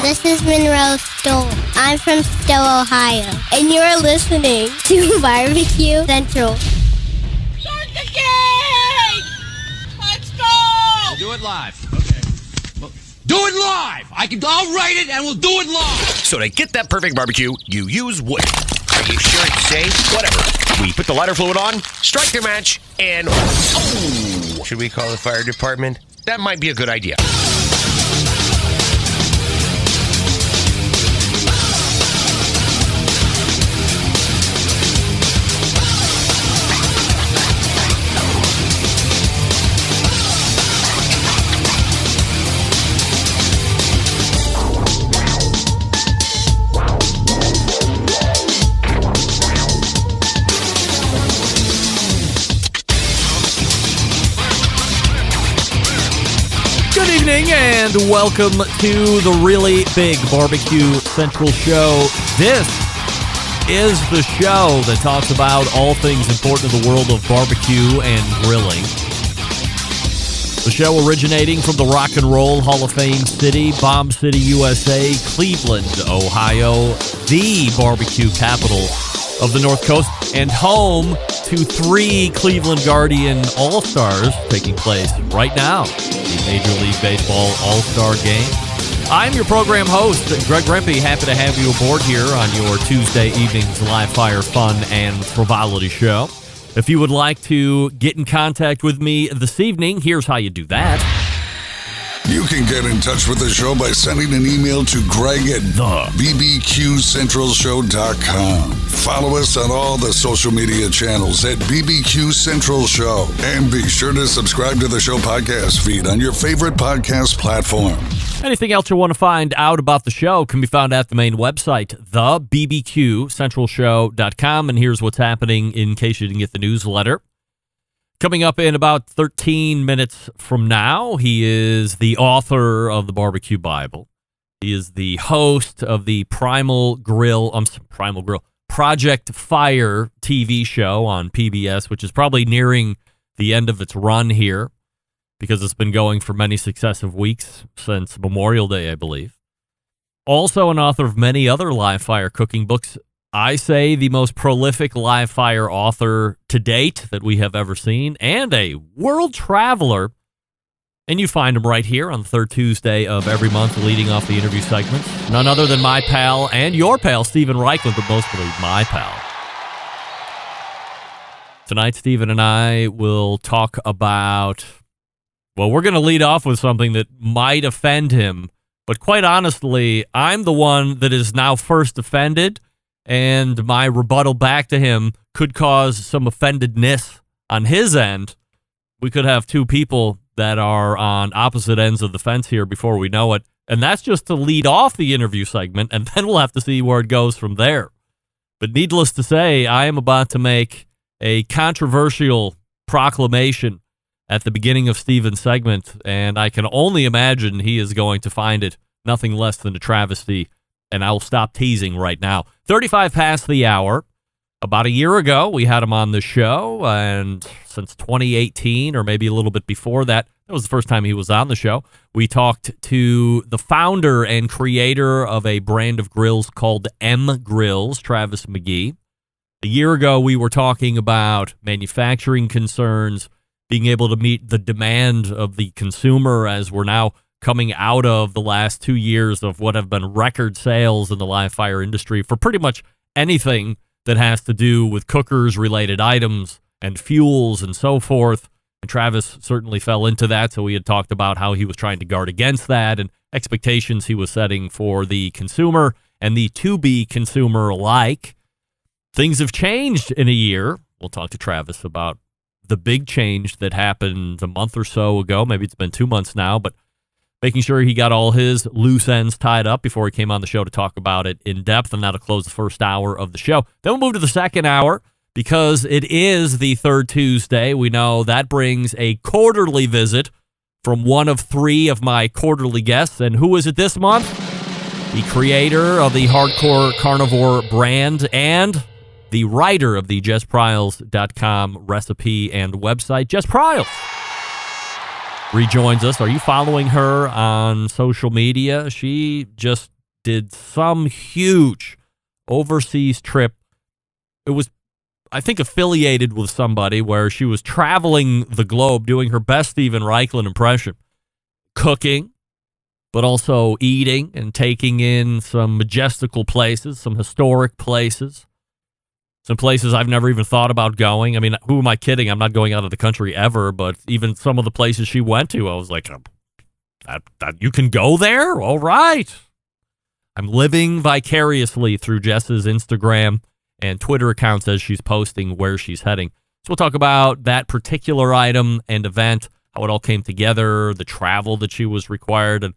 This is Monroe Stoll. I'm from Stowe, Ohio. And you're listening to Barbecue Central. Start the game! Let's go! We'll do it live. Okay. Well, do it live! I'll write it and we'll do it live! So to get that perfect barbecue, you use wood. Are you sure it's safe? Whatever. We put the lighter fluid on, strike the match, and... Oh! Should we call the fire department? That might be a good idea. Good evening and welcome to the really big Barbecue Central show. This is the show that talks about all things important in the world of barbecue and grilling. The show originating from the Rock and Roll Hall of Fame city, Bomb City, USA, Cleveland, Ohio, the barbecue capital of the North Coast, and home to 3 Cleveland Guardian All-Stars taking place right now. The Major League Baseball All-Star Game. I'm your program host, Greg Rempe. Happy to have you aboard here on your Tuesday evening's live fire fun and frivolity show. If you would like to get in contact with me this evening, here's how you do that. You can get in touch with the show by sending an email to Greg at bbqcentralshow.com. Follow us on all the social media channels at BBQ Central Show. And be sure to subscribe to the show podcast feed on your favorite podcast platform. Anything else you want to find out about the show can be found at the main website, thebbqcentralshow.com. And here's what's happening in case you didn't get the newsletter. Coming up in about 13 minutes from now, he is the author of the Barbecue Bible. He is the host of the Project Fire TV show on PBS, which is probably nearing the end of its run here because it's been going for many successive weeks since Memorial Day, I believe. Also an author of many other live fire cooking books. I say the most prolific live fire author to date that we have ever seen, and a world traveler. And you find him right here on the third Tuesday of every month, leading off the interview segments. None other than my pal and your pal, Stephen Reichland, but mostly my pal. Tonight, Stephen and I will talk about, well, we're going to lead off with something that might offend him, but quite honestly, I'm the one that is now first offended. And my rebuttal back to him could cause some offendedness on his end. We could have 2 people that are on opposite ends of the fence here before we know it. And that's just to lead off the interview segment, and then we'll have to see where it goes from there. But needless to say, I am about to make a controversial proclamation at the beginning of Steven's segment, and I can only imagine he is going to find it nothing less than a travesty. And I'll stop teasing right now. 35 past the hour. About a year ago, we had him on the show, and since 2018, or maybe a little bit before that, that was the first time he was on the show. We talked to the founder and creator of a brand of grills called M Grills, Travis McGee. A year ago, we were talking about manufacturing concerns, being able to meet the demand of the consumer as we're now coming out of the last 2 years of what have been record sales in the live fire industry for pretty much anything that has to do with cookers, related items, and fuels and so forth. And Travis certainly fell into that, so we had talked about how he was trying to guard against that and expectations he was setting for the consumer and the to-be consumer alike. Things have changed in a year. We'll talk to Travis about the big change that happened a month or so ago. Maybe it's been 2 months now, but making sure he got all his loose ends tied up before he came on the show to talk about it in depth, and that'll close the first hour of the show. Then we'll move to the second hour because it is the third Tuesday. We know that brings a quarterly visit from one of 3 of my quarterly guests. And who is it this month? The creator of the Hardcore Carnivore brand and the writer of the JessPryles.com recipe and website, Jess Pryles. Rejoins us. Are you following her on social media? She just did some huge overseas trip. It was, I think, affiliated with somebody where she was traveling the globe doing her best Steven Reichland impression, cooking, but also eating and taking in some majestical places, some historic places, some places I've never even thought about going. I mean, who am I kidding? I'm not going out of the country ever, but even some of the places she went to, I was like, that you can go there? All right. I'm living vicariously through Jess's Instagram and Twitter accounts as she's posting where she's heading. So we'll talk about that particular item and event, how it all came together, the travel that she was required, and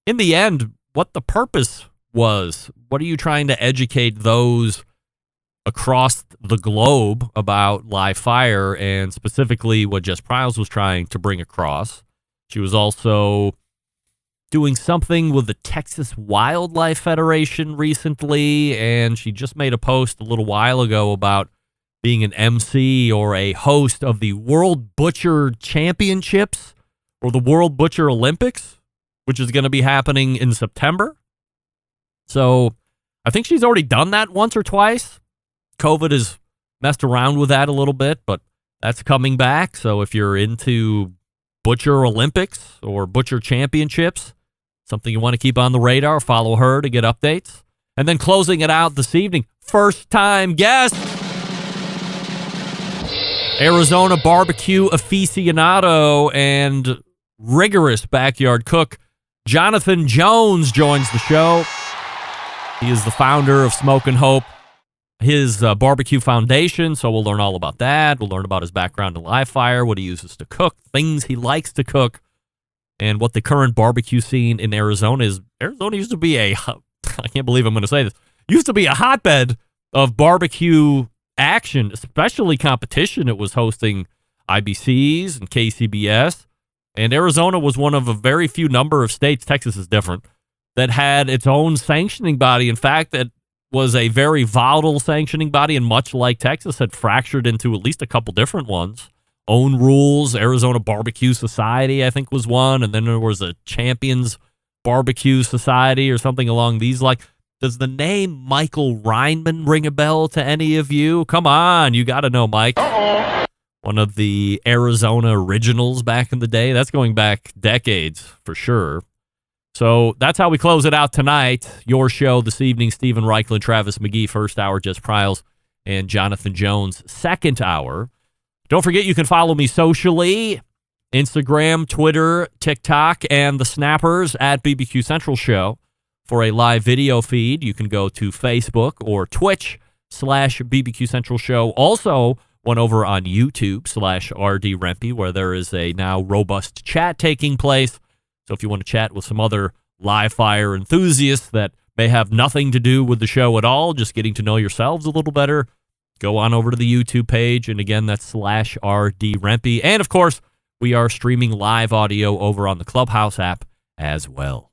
in the end, what the purpose was. What are you trying to educate those across the globe about live fire, and specifically what Jess Pryles was trying to bring across? She was also doing something with the Texas Wildlife Federation recently, and she just made a post a little while ago about being an MC or a host of the World Butcher Championships or the World Butcher Olympics, which is going to be happening in September. So I think she's already done that once or twice. COVID has messed around with that a little bit, but that's coming back. So if you're into Butcher Olympics or Butcher Championships, something you want to keep on the radar, follow her to get updates. And then closing it out this evening, first-time guest, Arizona barbecue aficionado and rigorous backyard cook, Jonathan Jones joins the show. He is the founder of Smoke and Hope, his barbecue foundation, so we'll learn all about that. We'll learn about his background in live fire, what he uses to cook, things he likes to cook, and what the current barbecue scene in Arizona is. Arizona used to be I can't believe I'm going to say this, used to be a hotbed of barbecue action, especially competition. It was hosting IBCs and KCBS. And Arizona was one of a very few number of states, Texas is different, that had its own sanctioning body. In fact, that was a very volatile sanctioning body, and much like Texas, had fractured into at least a couple different ones. Own rules, Arizona Barbecue Society, I think, was one, and then there was a Champions Barbecue Society or something along these lines. Does the name Michael Reinman ring a bell to any of you? Come on, you got to know Mike. One of the Arizona originals back in the day. That's going back decades for sure. So that's how we close it out tonight. Your show this evening, Steven Reichland, Travis McGee, first hour, Jess Pryles, and Jonathan Jones, second hour. Don't forget you can follow me socially, Instagram, Twitter, TikTok, and the Snappers at BBQ Central Show. For a live video feed, you can go to Facebook or Twitch/BBQ Central Show. Also, one over on YouTube/RD Rempe, where there is a now robust chat taking place. So if you want to chat with some other live fire enthusiasts that may have nothing to do with the show at all, just getting to know yourselves a little better, go on over to the YouTube page. And again, that's /RD Rempe. And of course, we are streaming live audio over on the Clubhouse app as well.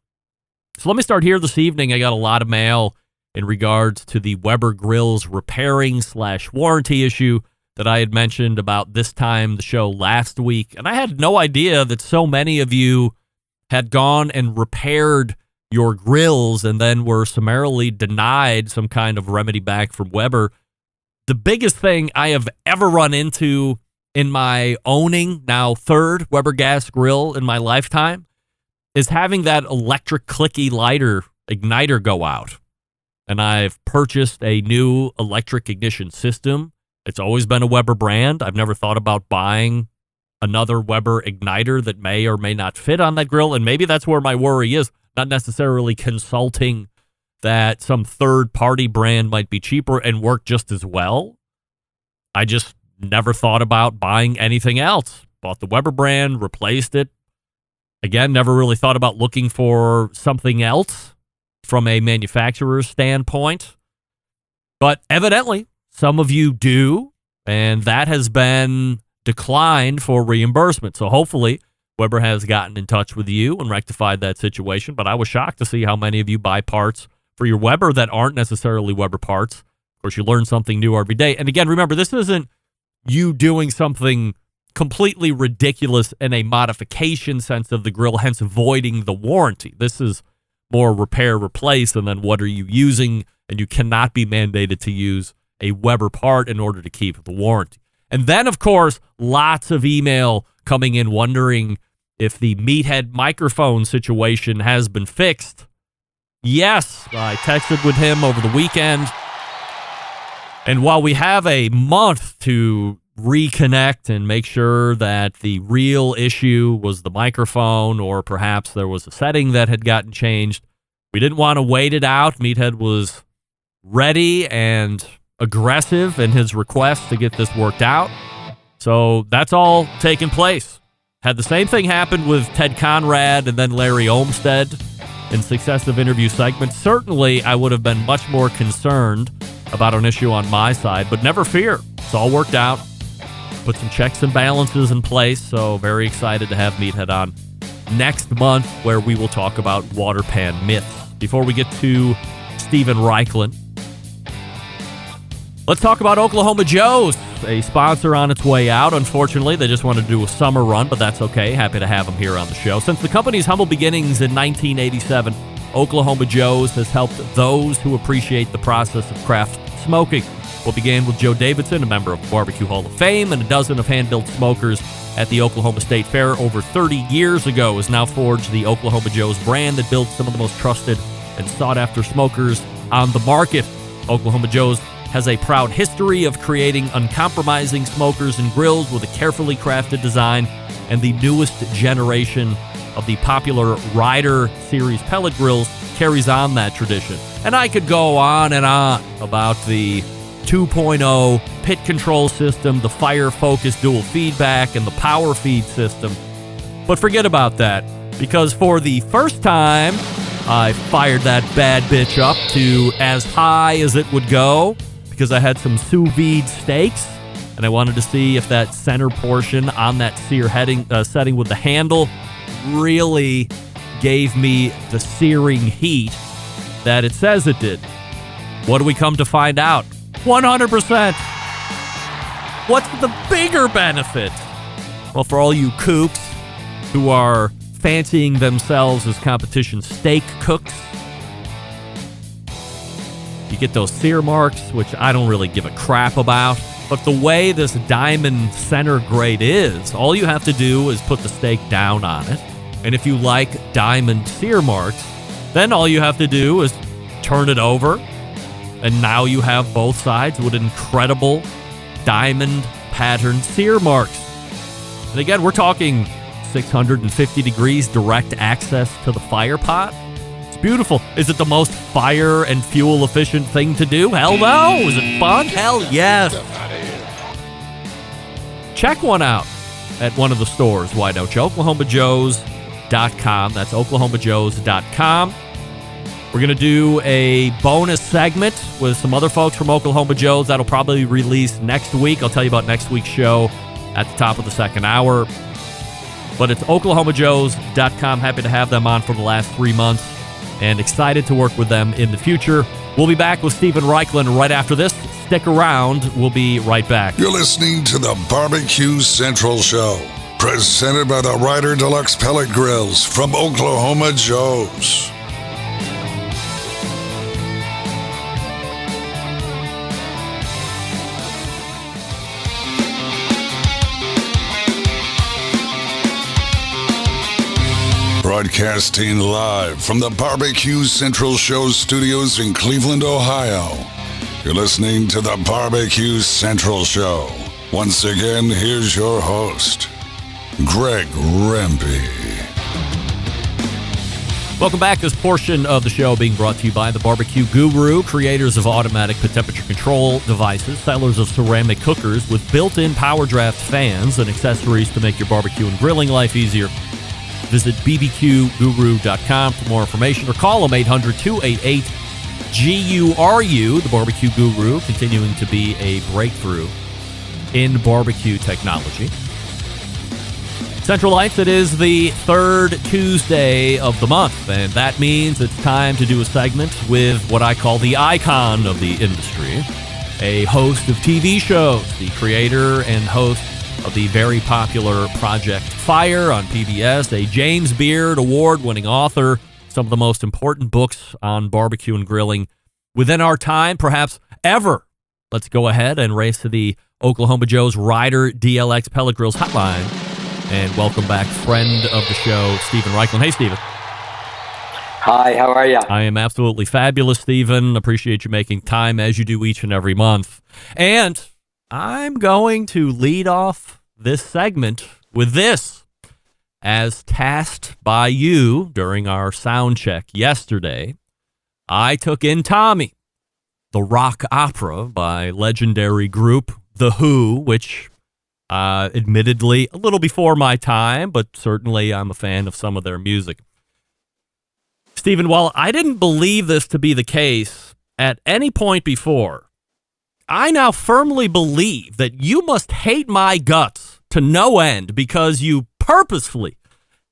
So let me start here this evening. I got a lot of mail in regards to the Weber Grills repairing/warranty issue that I had mentioned about this time the show last week. And I had no idea that so many of you had gone and repaired your grills and then were summarily denied some kind of remedy back from Weber. The biggest thing I have ever run into in my owning, now third Weber gas grill in my lifetime, is having that electric clicky lighter igniter go out. And I've purchased a new electric ignition system. It's always been a Weber brand. I've never thought about buying another Weber igniter that may or may not fit on that grill. And maybe that's where my worry is, not necessarily consulting that some third-party brand might be cheaper and work just as well. I just never thought about buying anything else. Bought the Weber brand, replaced it. Again, never really thought about looking for something else from a manufacturer's standpoint. But evidently, some of you do, and that has been declined for reimbursement. So hopefully, Weber has gotten in touch with you and rectified that situation. But I was shocked to see how many of you buy parts for your Weber that aren't necessarily Weber parts. Of course, you learn something new every day. And again, remember, this isn't you doing something completely ridiculous in a modification sense of the grill, hence voiding the warranty. This is more repair, replace, and then what are you using? And you cannot be mandated to use a Weber part in order to keep the warranty. And then, of course, lots of email coming in wondering if the meathead microphone situation has been fixed. Yes, I texted with him over the weekend. And while we have a month to reconnect and make sure that the real issue was the microphone, or perhaps there was a setting that had gotten changed, we didn't want to wait it out. Meathead was ready and aggressive in his request to get this worked out. So that's all taken place. Had the same thing happen with Ted Conrad and then Larry Olmsted in successive interview segments. Certainly, I would have been much more concerned about an issue on my side, but never fear. It's all worked out. Put some checks and balances in place, so very excited to have Meathead on next month, where we will talk about water pan myths. Before we get to Steven Reichlin, let's talk about Oklahoma Joe's, a sponsor on its way out. Unfortunately, they just wanted to do a summer run, but that's okay. Happy to have them here on the show. Since the company's humble beginnings in 1987, Oklahoma Joe's has helped those who appreciate the process of craft smoking. What began with Joe Davidson, a member of the Barbecue Hall of Fame, and a dozen of hand-built smokers at the Oklahoma State Fair over 30 years ago, has now forged the Oklahoma Joe's brand that builds some of the most trusted and sought-after smokers on the market. Oklahoma Joe's has a proud history of creating uncompromising smokers and grills with a carefully crafted design, and the newest generation of the popular Rider Series pellet grills carries on that tradition. And I could go on and on about the 2.0 pit control system, the fire-focused dual feedback, and the power feed system. But forget about that, because for the first time, I fired that bad bitch up to as high as it would go, because I had some sous vide steaks, and I wanted to see if that center portion on that sear setting with the handle really gave me the searing heat that it says it did. What do we come to find out? 100%. What's the bigger benefit? Well, for all you kooks who are fancying themselves as competition steak cooks, you get those sear marks, which I don't really give a crap about. But the way this diamond center grate is, all you have to do is put the steak down on it. And if you like diamond sear marks, then all you have to do is turn it over. And now you have both sides with incredible diamond patterned sear marks. And again, we're talking 650 degrees direct access to the fire pot. It's beautiful. Is it the most fire and fuel efficient thing to do? Hell no. Is it fun? Hell yes. Check one out at one of the stores. Why don't you? OklahomaJoes.com. That's OklahomaJoes.com. We're going to do a bonus segment with some other folks from Oklahoma Joe's. That'll probably release next week. I'll tell you about next week's show at the top of the second hour. But it's OklahomaJoes.com. Happy to have them on for the last 3 months and excited to work with them in the future. We'll be back with Steven Reichlin right after this. Stick around. We'll be right back. You're listening to the Barbecue Central Show, presented by the Rider Deluxe Pellet Grills from Oklahoma Joe's. Broadcasting live from the Barbecue Central Show studios in Cleveland, Ohio. You're listening to the Barbecue Central Show. Once again, here's your host, Greg Rempe. Welcome back. This portion of the show being brought to you by the Barbecue Guru, creators of automatic temperature control devices, sellers of ceramic cookers with built-in power draft fans and accessories to make your barbecue and grilling life easier. Visit bbqguru.com for more information or call them 800-288-GURU. The Barbecue Guru continuing to be a breakthrough in barbecue technology. Central Lights, it is the third Tuesday of the month, and that means it's time to do a segment with what I call the icon of the industry, a host of TV shows, the creator and host of the very popular Project Fire on PBS, a James Beard award-winning author, some of the most important books on barbecue and grilling within our time, perhaps ever. Let's go ahead and race to the Oklahoma Joe's Ryder DLX Pellet Grills hotline and welcome back friend of the show, Stephen Reichlin. Hey, Stephen. Hi, how are you? I am absolutely fabulous, Stephen. Appreciate you making time as you do each and every month. And I'm going to lead off this segment with this. As tasked by you during our sound check yesterday, I took in Tommy, the rock opera by legendary group The Who, which admittedly a little before my time, but certainly I'm a fan of some of their music. Stephen, while I didn't believe this to be the case at any point before, I now firmly believe that you must hate my guts to no end because you purposefully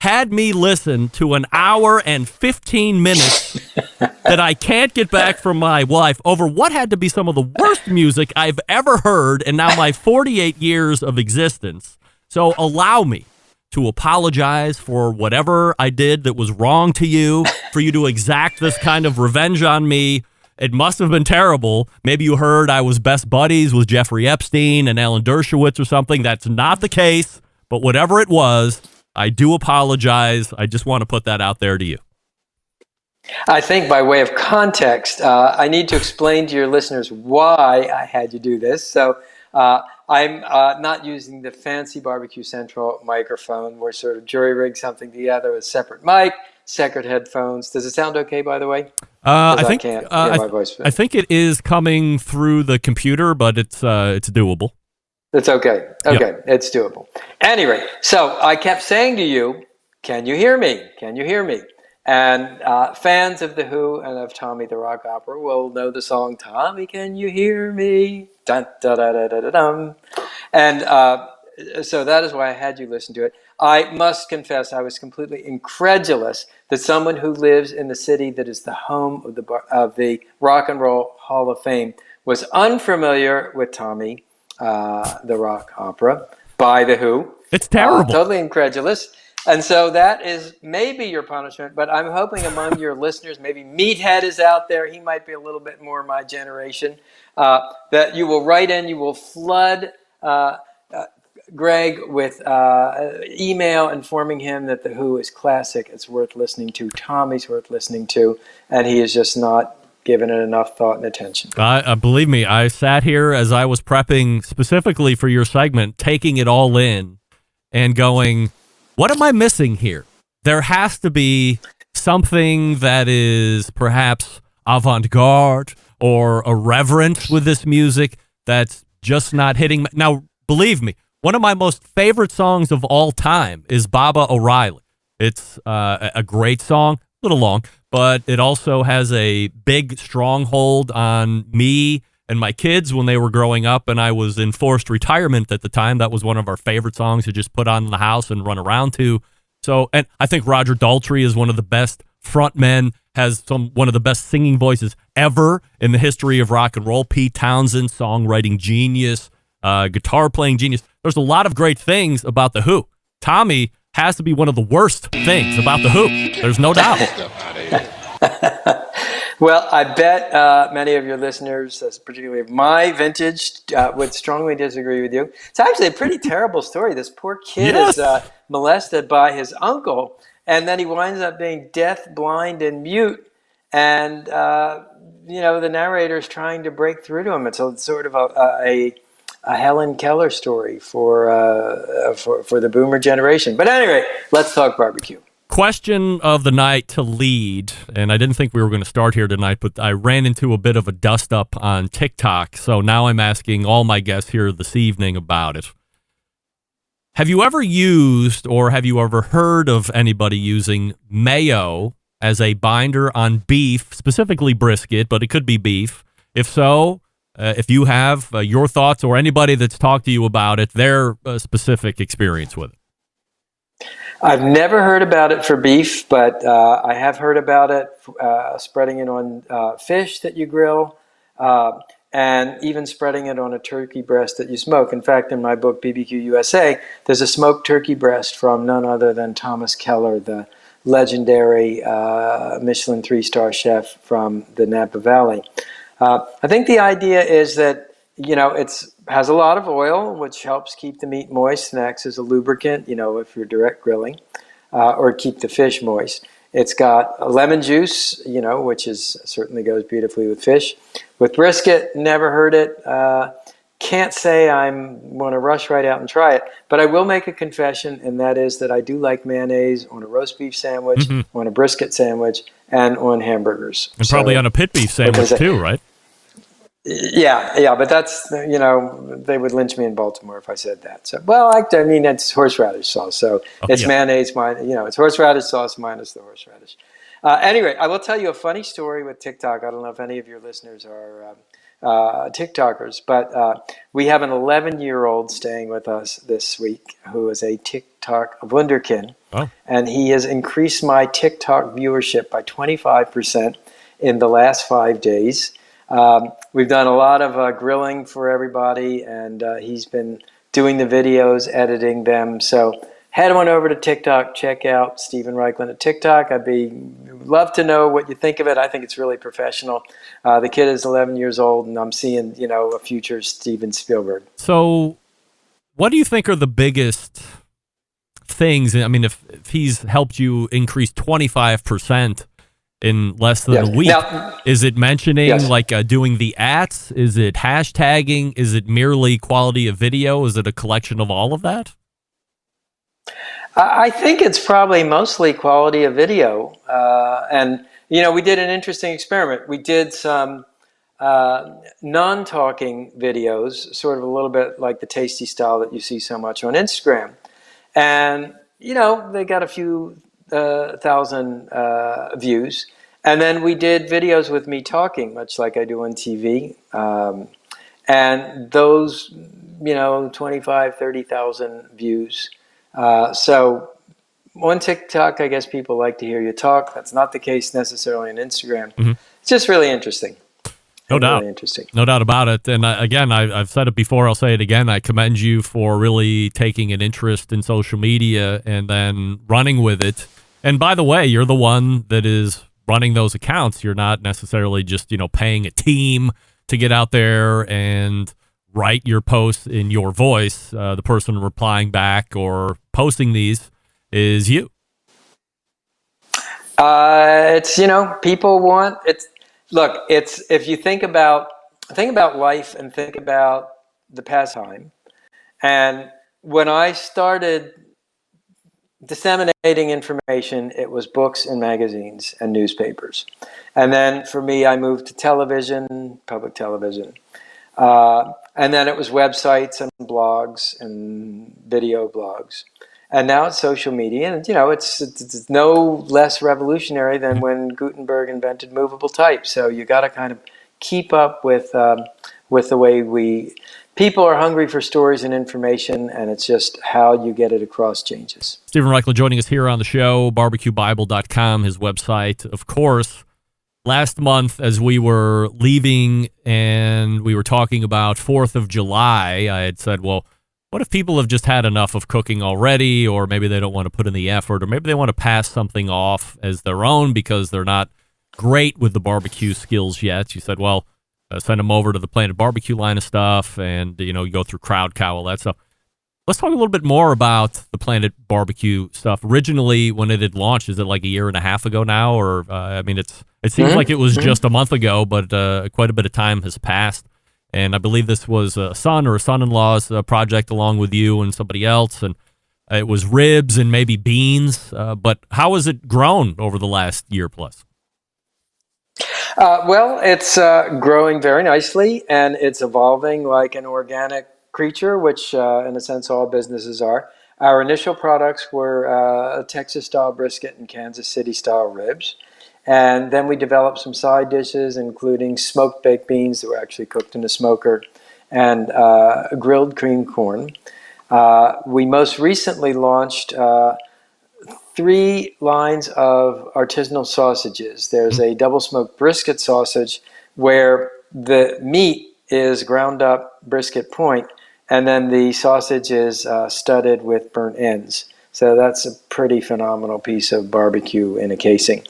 had me listen to an hour and 15 minutes that I can't get back from my wife over what had to be some of the worst music I've ever heard in now my 48 years of existence. So allow me to apologize for whatever I did that was wrong to you, for you to exact this kind of revenge on me. It must have been terrible. Maybe you heard I was best buddies with Jeffrey Epstein and Alan Dershowitz or something. That's not the case, but whatever it was, I do apologize. I just want to put that out there to you. I think by way of context, I need to explain to your listeners why I had you do this. So I'm not using the fancy Barbecue Central microphone. We're sort of jury-rigged something together with separate mic, separate headphones. Does it sound okay, by the way? I think can't hear my voice. I think it is coming through the computer, but it's doable. It's okay. Okay, Yep. It's doable. Anyway, so I kept saying to you, can you hear me? Can you hear me? And fans of The Who and of Tommy the Rock Opera will know the song, Tommy, Can You Hear Me? Dun, da, da, da, da, da, dum. And so that is why I had you listen to it. I must confess I was completely incredulous that someone who lives in the city that is the home of the Rock and Roll Hall of Fame was unfamiliar with Tommy the Rock Opera by The Who. It's terrible. Totally incredulous. And so that is maybe your punishment, but I'm hoping among your listeners, maybe Meathead is out there. He might be a little bit more my generation. That you will write in, you will flood Greg with email informing him that The Who is classic. It's worth listening to. Tommy's worth listening to. And he is just not given it enough thought and attention. Believe me, I sat here as I was prepping specifically for your segment, taking it all in and going, what am I missing here? There has to be something that is perhaps avant-garde or irreverent with this music that's just not hitting. Now, believe me, one of my most favorite songs of all time is Baba O'Reilly. It's a great song, a little long, but it also has a big stronghold on me and my kids when they were growing up, and I was in forced retirement at the time. That was one of our favorite songs to just put on in the house and run around to. So, and I think Roger Daltrey is one of the best frontmen, has one of the best singing voices ever in the history of rock and roll. Pete Townsend, songwriting genius, guitar playing genius. There's a lot of great things about The Who. Tommy has to be one of the worst things about The Who. There's no doubt. Well, I bet many of your listeners, particularly of my vintage, would strongly disagree with you. It's actually a pretty terrible story. This poor kid is molested by his uncle, and then he winds up being deaf, blind, and mute. And, the narrator's trying to break through to him. It's sort of a Helen Keller story for the boomer generation. But anyway, let's talk barbecue. Question of the night to lead, and I didn't think we were going to start here tonight, but I ran into a bit of a dust-up on TikTok, so now I'm asking all my guests here this evening about it. Have you ever used or have you ever heard of anybody using mayo as a binder on beef, specifically brisket, but it could be beef? If so, if you have your thoughts or anybody that's talked to you about it, their specific experience with it. I've never heard about it for beef, but I have heard about it spreading it on fish that you grill, and even spreading it on a turkey breast that you smoke. In fact, in my book, BBQ USA, there's a smoked turkey breast from none other than Thomas Keller, the legendary Michelin 3-star chef from the Napa Valley. I think the idea is that, it's has a lot of oil, which helps keep the meat moist and acts as a lubricant, if you're direct grilling, or keep the fish moist. It's got lemon juice, which certainly goes beautifully with fish. With brisket, never heard it. Can't say I'm want to rush right out and try it, but I will make a confession, and that is that I do like mayonnaise on a roast beef sandwich, on a brisket sandwich, and on hamburgers. And probably on a pit beef sandwich too, right? Yeah, but that's, they would lynch me in Baltimore if I said that. So, it's horseradish sauce, so it's mayonnaise, it's horseradish sauce minus the horseradish. Anyway, I will tell you a funny story with TikTok. I don't know if any of your listeners are TikTokers, but we have an 11-year-old staying with us this week who is a TikTok wunderkind, and he has increased my TikTok viewership by 25% in the last 5 days. We've done a lot of grilling for everybody, and he's been doing the videos, editing them. So head on over to TikTok, check out Stephen Reichlin at TikTok. Love to know what you think of it. I think it's really professional. The kid is 11 years old, and I'm seeing, a future Steven Spielberg. So what do you think are the biggest things? I mean, if he's helped you increase 25% in less than a week, now, is it mentioning doing the ads? Is it hashtagging? Is it merely quality of video? Is it a collection of all of that? I think it's probably mostly quality of video. And, we did an interesting experiment. We did some non-talking videos, sort of a little bit like the tasty style that you see so much on Instagram. And, they got a few thousand views. And then we did videos with me talking, much like I do on TV. And those, 25, 30,000 views. So on TikTok, I guess people like to hear you talk. That's not the case necessarily on Instagram. It's just really interesting. No doubt. Really interesting. No doubt about it. And again, I've said it before, I'll say it again. I commend you for really taking an interest in social media and then running with it. And by the way, you're the one that is running those accounts. You're not necessarily just, paying a team to get out there and write your posts in your voice. The person replying back or posting these is you. It's, people want it's. Look, it's if you think about life and think about the pastime. And when I started disseminating information, it was books and magazines and newspapers. And then for me, I moved to television, public television. And then it was websites and blogs and video blogs. And now it's social media. And, it's no less revolutionary than when Gutenberg invented movable type. So you got to kind of keep up with the way people are hungry for stories and information, and it's just how you get it across changes. Stephen Reichlin joining us here on the show, barbecuebible.com, his website. Of course, last month as we were leaving and we were talking about 4th of July, I had said, well, what if people have just had enough of cooking already, or maybe they don't want to put in the effort, or maybe they want to pass something off as their own because they're not great with the barbecue skills yet? You said, well, send them over to the Planet Barbecue line of stuff, and you go through Crowd Cow, all that stuff. Let's talk a little bit more about the Planet Barbecue stuff. Originally, when it had launched, is it like a year and a half ago now? Or it seems like it was just a month ago, but quite a bit of time has passed. And I believe this was a son or a son-in-law's project along with you and somebody else, and it was ribs and maybe beans. But how has it grown over the last year plus? Well, it's growing very nicely, and it's evolving like an organic creature, which in a sense all businesses are. Our initial products were Texas-style brisket and Kansas City-style ribs. And then we developed some side dishes, including smoked baked beans that were actually cooked in a smoker, and grilled cream corn. We most recently launched 3 lines of artisanal sausages. There's a double smoked brisket sausage where the meat is ground up brisket point, and then the sausage is studded with burnt ends. So that's a pretty phenomenal piece of barbecue in a casing.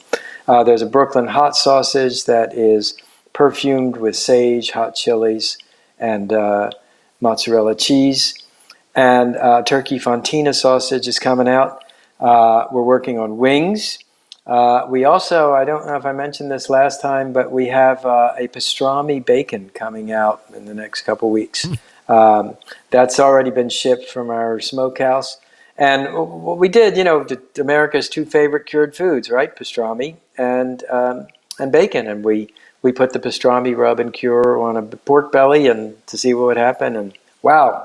There's a Brooklyn hot sausage that is perfumed with sage, hot chilies, and mozzarella cheese. And turkey fontina sausage is coming out. We're working on wings. We also, I don't know if I mentioned this last time, but we have a pastrami bacon coming out in the next couple weeks. That's already been shipped from our smokehouse. And what we did, America's two favorite cured foods, right? Pastrami and bacon. And we put the pastrami rub and cure on a pork belly and to see what would happen. And wow,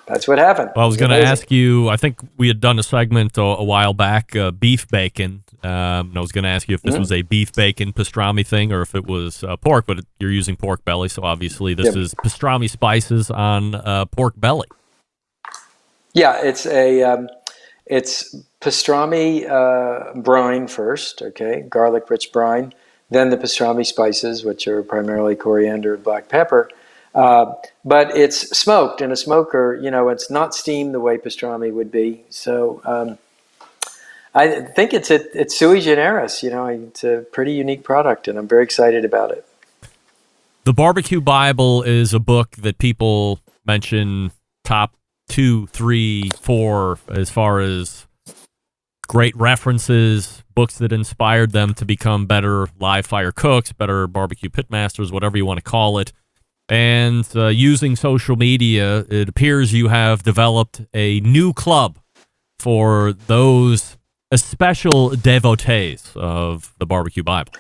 that's what happened. Well, I was going to ask you, I think we had done a segment a while back, beef bacon. And I was going to ask you if this was a beef bacon pastrami thing or if it was pork, but you're using pork belly, so obviously this is pastrami spices on pork belly. Yeah, it's pastrami brine first, okay, garlic-rich brine, then the pastrami spices, which are primarily coriander and black pepper. But it's smoked in a smoker. It's not steamed the way pastrami would be. So I think it's sui generis. It's a pretty unique product, and I'm very excited about it. The Barbecue Bible is a book that people mention top 2, 3, 4 as far as great references, books that inspired them to become better live fire cooks, better barbecue pitmasters, whatever you want to call it. And using social media, it appears you have developed a new club for those special devotees of the Barbecue Bible.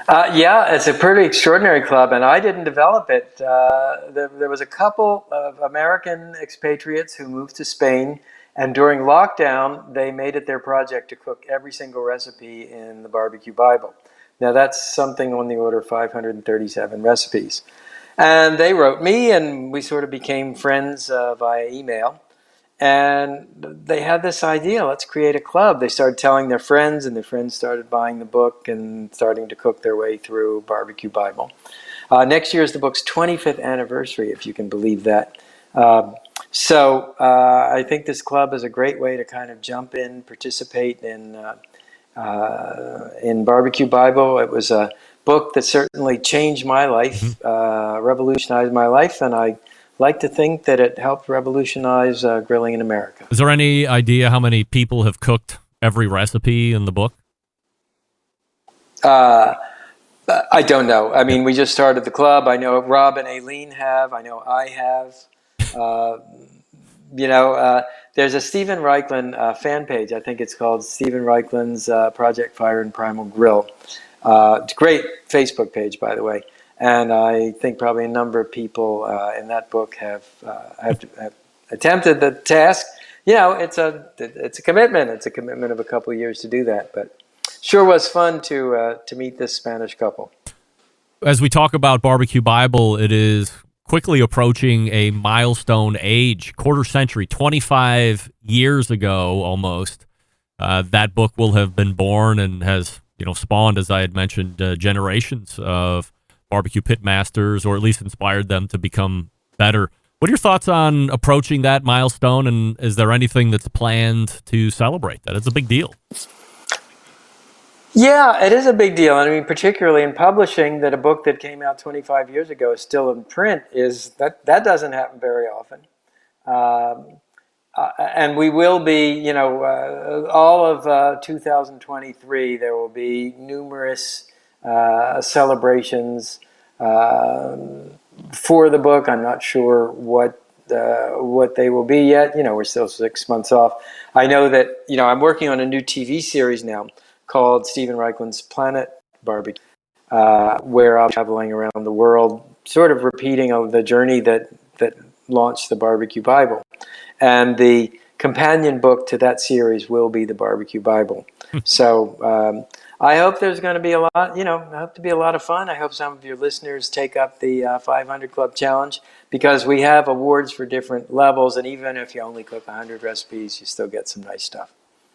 Yeah, it's a pretty extraordinary club, and I didn't develop it. There was a couple of American expatriates who moved to Spain, and during lockdown, they made it their project to cook every single recipe in the Barbecue Bible. Now, that's something on the order of 537 recipes. And they wrote me, and we sort of became friends via email. And they had this idea, let's create a club. They started telling their friends, and their friends started buying the book and starting to cook their way through Barbecue Bible. Next year is the book's 25th anniversary, if you can believe that. So I think this club is a great way to kind of jump in, participate in Barbecue Bible. It was a book that certainly changed my life, revolutionized my life, and I like to think that it helped revolutionize grilling in America. Is there any idea how many people have cooked every recipe in the book? I don't know. I mean, we just started the club. I know Rob and Aileen have. I know I have. There's a Stephen Reichlin fan page. I think it's called Stephen Reichlin's Project Fire and Primal Grill. It's a great Facebook page, by the way. And I think probably a number of people in that book have attempted the task. It's a commitment. It's a commitment of a couple of years to do that. But sure was fun to meet this Spanish couple. As we talk about Barbecue Bible, it is quickly approaching a milestone age, quarter century, 25 years ago almost. That book will have been born and has spawned, as I had mentioned, generations of barbecue pit masters, or at least inspired them to become better. What are your thoughts on approaching that milestone, and is there anything that's planned to celebrate that? It's a big deal. Yeah, it is a big deal. I mean, particularly in publishing, that a book that came out 25 years ago is still in print, that doesn't happen very often. And we will be, all of 2023, there will be numerous celebrations for the book. I'm not sure what they will be yet. We're still 6 months off. I know that, I'm working on a new TV series now called Stephen Reichlin's Planet Barbecue, where I'm traveling around the world, sort of repeating the journey that launched the Barbecue Bible. And the companion book to that series will be the Barbecue Bible. So I hope there's going to be a lot, I hope to be a lot of fun. I hope some of your listeners take up the 500 Club Challenge, because we have awards for different levels. And even if you only cook 100 recipes, you still get some nice stuff.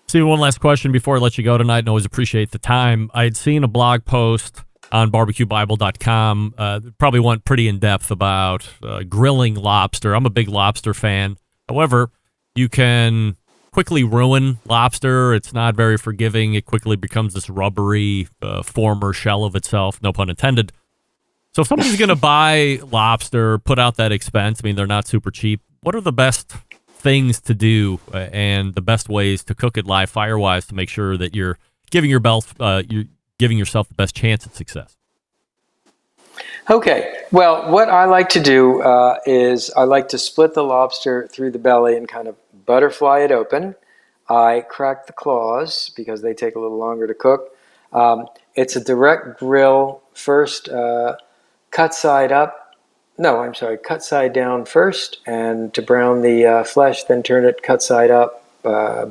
Steve, one last question before I let you go tonight, and always appreciate the time. I had seen a blog post on barbecuebible.com. Probably went pretty in-depth about grilling lobster. I'm a big lobster fan. However, you can quickly ruin lobster. It's not very forgiving. It quickly becomes this rubbery, former shell of itself, no pun intended. So if somebody's going to buy lobster, put out that expense, I mean, they're not super cheap. What are the best things to do and the best ways to cook it live fire-wise to make sure that you're giving yourself the best chance at success? Okay, well, what I like to do is I like to split the lobster through the belly and kind of butterfly it open. I crack the claws because they take a little longer to cook. It's a direct grill first, cut side down first, and to brown the flesh, then turn it cut side up,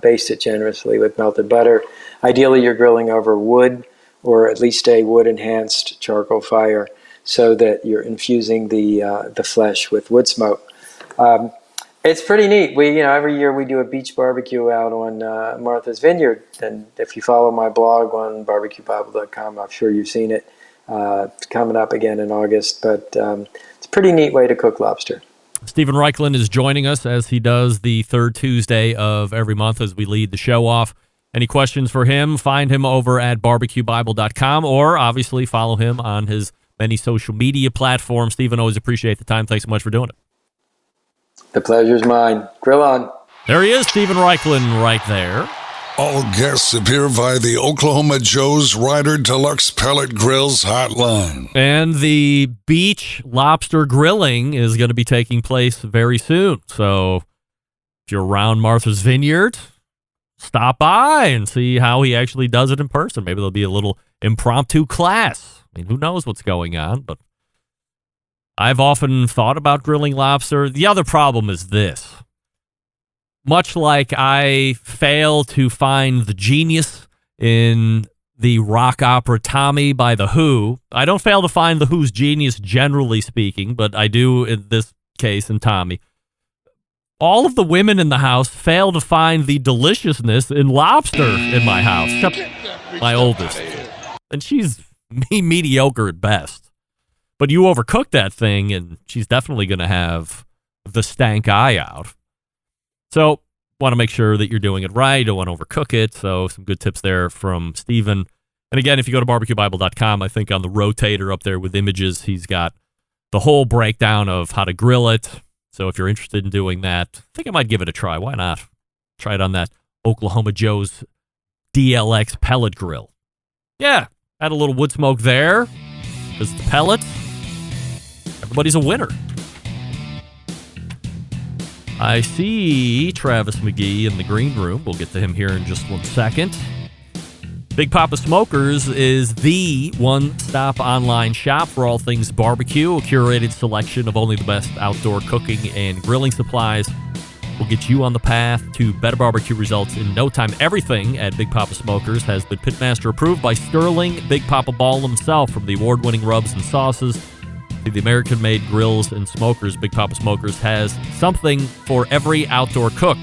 baste it generously with melted butter. Ideally, you're grilling over wood or at least a wood-enhanced charcoal fire, so that you're infusing the flesh with wood smoke. It's pretty neat. We, every year we do a beach barbecue out on Martha's Vineyard, and if you follow my blog on barbecuebible.com, I'm sure you've seen it. It's coming up again in August, but it's a pretty neat way to cook lobster. Stephen Reichland is joining us as he does the third Tuesday of every month as we lead the show off. Any questions for him, find him over at barbecuebible.com, or obviously follow him on his many social media platforms. Stephen, always appreciate the time. Thanks so much for doing it. The pleasure's mine. Grill on. There he is, Stephen Reichland, right there. All guests appear via the Oklahoma Joe's Ryder Deluxe Pellet Grills hotline. And the beach lobster grilling is going to be taking place very soon. So if you're around Martha's Vineyard, stop by and see how he actually does it in person. Maybe there'll be a little impromptu class. I mean, who knows what's going on, but I've often thought about grilling lobster. The other problem is this. Much like I fail to find the genius in the rock opera Tommy by The Who, I don't fail to find The Who's genius generally speaking, but I do in this case in Tommy. All of the women in the house fail to find the deliciousness in lobster in my house, except my oldest. And she's mediocre at best. But you overcook that thing, and she's definitely going to have the stank eye out. So, want to make sure that you're doing it right. Don't want to overcook it. So, some good tips there from Stephen. And again, if you go to barbecuebible.com, I think on the rotator up there with images, he's got the whole breakdown of how to grill it. So, if you're interested in doing that, I think I might give it a try. Why not? Try it on that Oklahoma Joe's DLX pellet grill. Yeah. Add a little wood smoke there. Because the pellets, everybody's a winner. I see Travis McGee in the green room. We'll get to him here in just 1 second. Big Papa Smokers is the one-stop online shop for all things barbecue. A curated selection of only the best outdoor cooking and grilling supplies will get you on the path to better barbecue results in no time. Everything at Big Papa Smokers has been Pitmaster approved by Sterling Big Papa Ball himself, from the award-winning rubs and sauces to the American-made grills and smokers. Big Papa Smokers has something for every outdoor cook.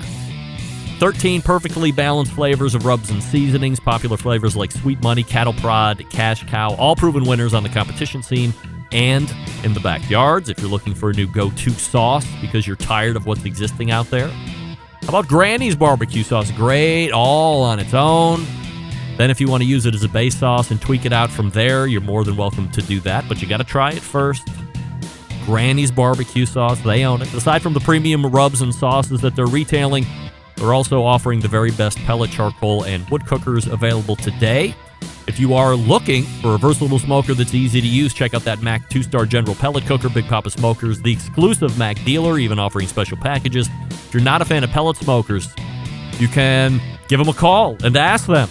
13 perfectly balanced flavors of rubs and seasonings, popular flavors like Sweet Money, Cattle Prod, Cash Cow, all proven winners on the competition scene and in the backyards. If you're looking for a new go-to sauce because you're tired of what's existing out there, how about Granny's barbecue sauce? Great, all on its own. Then if you want to use it as a base sauce and tweak it out from there, you're more than welcome to do that, but you got to try it first. Granny's barbecue sauce, they own it. Aside from the premium rubs and sauces that they're retailing, they're also offering the very best pellet, charcoal, and wood cookers available today. If you are looking for a versatile smoker that's easy to use, check out that Mac 2-Star General Pellet Cooker. Big Papa Smokers, the exclusive Mac dealer, even offering special packages. If you're not a fan of pellet smokers, you can give them a call and ask them,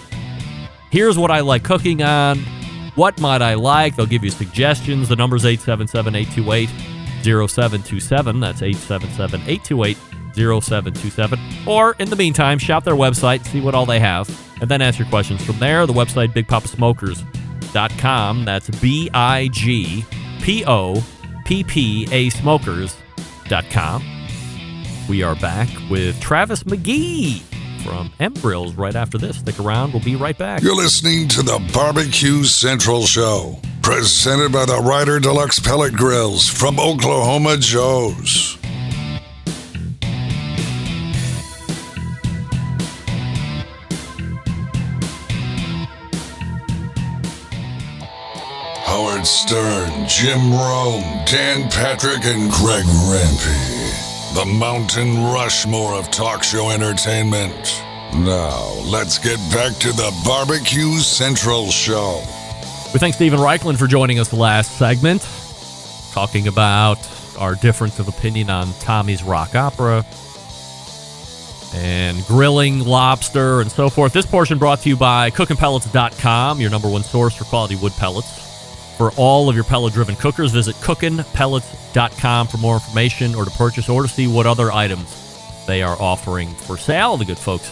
here's what I like cooking on. What might I like? They'll give you suggestions. The number's 877-828-0727. That's 877-828-0727. Or, in the meantime, shop their website, see what all they have, and then ask your questions from there. The website, bigpapasmokers.com. That's BIGPOPPA smokers.com. We are back with Travis McGee from M-Grills right after this. Stick around. We'll be right back. You're listening to the Barbecue Central Show, presented by the Ryder Deluxe Pellet Grills from Oklahoma Joe's. Howard Stern, Jim Rome, Dan Patrick, and Greg Rempe. The Mountain Rushmore of talk show entertainment. Now, let's get back to the Barbecue Central Show. We thank Stephen Reichlin for joining us the last segment, talking about our difference of opinion on Tommy's Rock Opera and grilling lobster and so forth. This portion brought to you by cookinpellets.com, your number one source for quality wood pellets. For all of your pellet-driven cookers, visit cookinpellets.com for more information or to purchase or to see what other items they are offering for sale. The good folks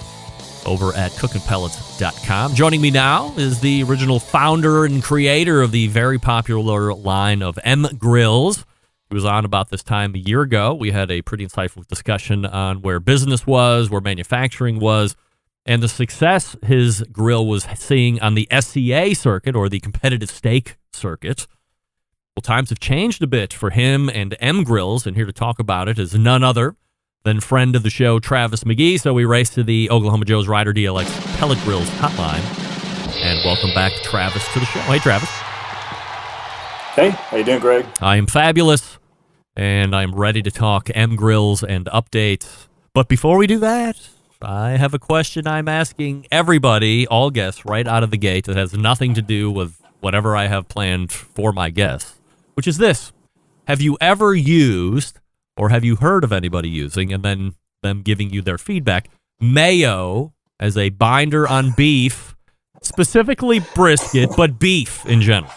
over at cookinpellets.com. Joining me now is the original founder and creator of the very popular line of M Grills. He was on about this time a year ago. We had a pretty insightful discussion on where business was, where manufacturing was, and the success his grill was seeing on the SCA circuit, or the competitive steak circuit. Well, times have changed a bit for him and M Grills, and here to talk about it is none other than friend of the show, Travis McGee. So we race to the Oklahoma Joe's Rider DLX Pellet Grills hotline, and welcome back Travis to the show. Hey, Travis. Hey, how you doing, Greg? I am fabulous, and I'm ready to talk M Grills and updates. But before we do that, I have a question I'm asking everybody, all guests, right out of the gate that has nothing to do with whatever I have planned for my guests, which is this. Have you ever used, or have you heard of anybody using, and then them giving you their feedback, mayo as a binder on beef, specifically brisket, but beef in general?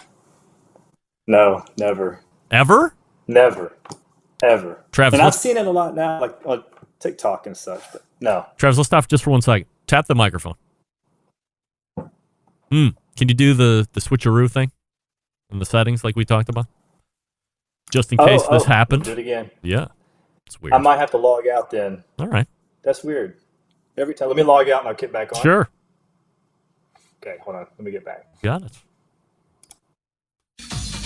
No, never. Ever? Never. Ever. Travis, and I've seen it a lot now, like on TikTok and such, but no. Travis, let's stop just for 1 second. Tap the microphone. Can you do the switcheroo thing in the settings like we talked about? Just in case this happened. Do it again. Yeah. It's weird. I might have to log out then. All right. That's weird. Every time. Let me log out and I'll get back on. Sure. Okay, hold on. Let me get back. Got it.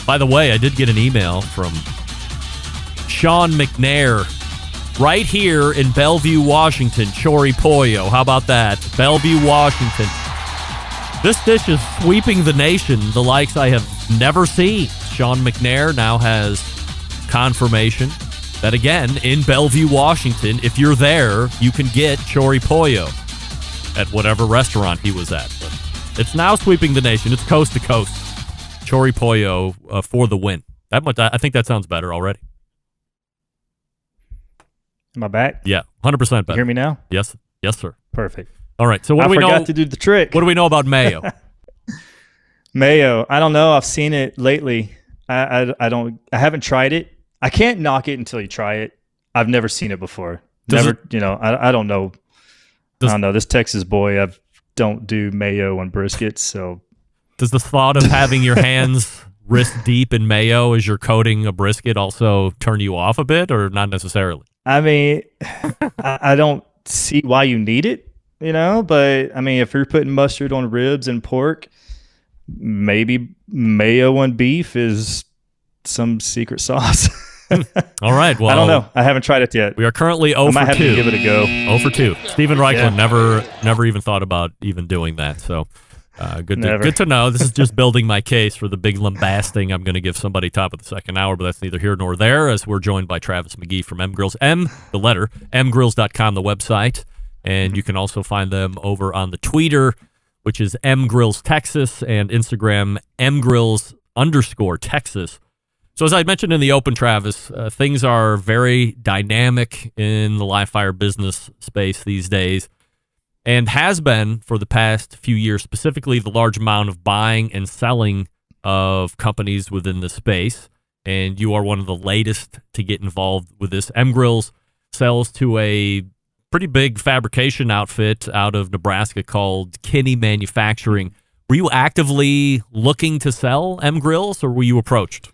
By the way, I did get an email from Sean McNair right here in Bellevue, Washington. Chori Pollo. How about that? Bellevue, Washington. This dish is sweeping the nation, the likes I have never seen. Sean McNair now has confirmation that, again, in Bellevue, Washington, if you're there, you can get Chori Pollo at whatever restaurant he was at. But it's now sweeping the nation. It's coast to coast. Chori Pollo for the win. I think that sounds better already. Am I back? Yeah, 100% better. You hear me now? Yes, sir. Perfect. All right. So what do we know? I forgot to do the trick. What do we know about mayo? Mayo. I don't know. I've seen it lately. I haven't tried it. I can't knock it until you try it. I've never seen it before. I don't know. I don't know. This Texas boy, I don't do mayo on briskets. So does the thought of having your hands wrist deep in mayo as you're coating a brisket also turn you off a bit, or not necessarily? I mean, I don't see why you need it, but I mean, if you're putting mustard on ribs and pork, maybe mayo on beef is some secret sauce. All right. Well, I don't know. I haven't tried it yet. We are currently 0 I might for have 2. to give it a go. 0 for 2. Stephen Reichlin never even thought about even doing that. So good to know. This is just building my case for the big lambasting I'm going to give somebody top of the second hour, but that's neither here nor there, as we're joined by Travis McGee from M Grills. mgrills.com, the website. And you can also find them over on the Twitter, which is mgrillstexas, and Instagram mgrills_Texas. So as I mentioned in the open, Travis, things are very dynamic in the live fire business space these days, and has been for the past few years, specifically the large amount of buying and selling of companies within the space. And you are one of the latest to get involved with this. M Grills sells to a pretty big fabrication outfit out of Nebraska called Kinney Manufacturing. Were you actively looking to sell M Grills, or were you approached?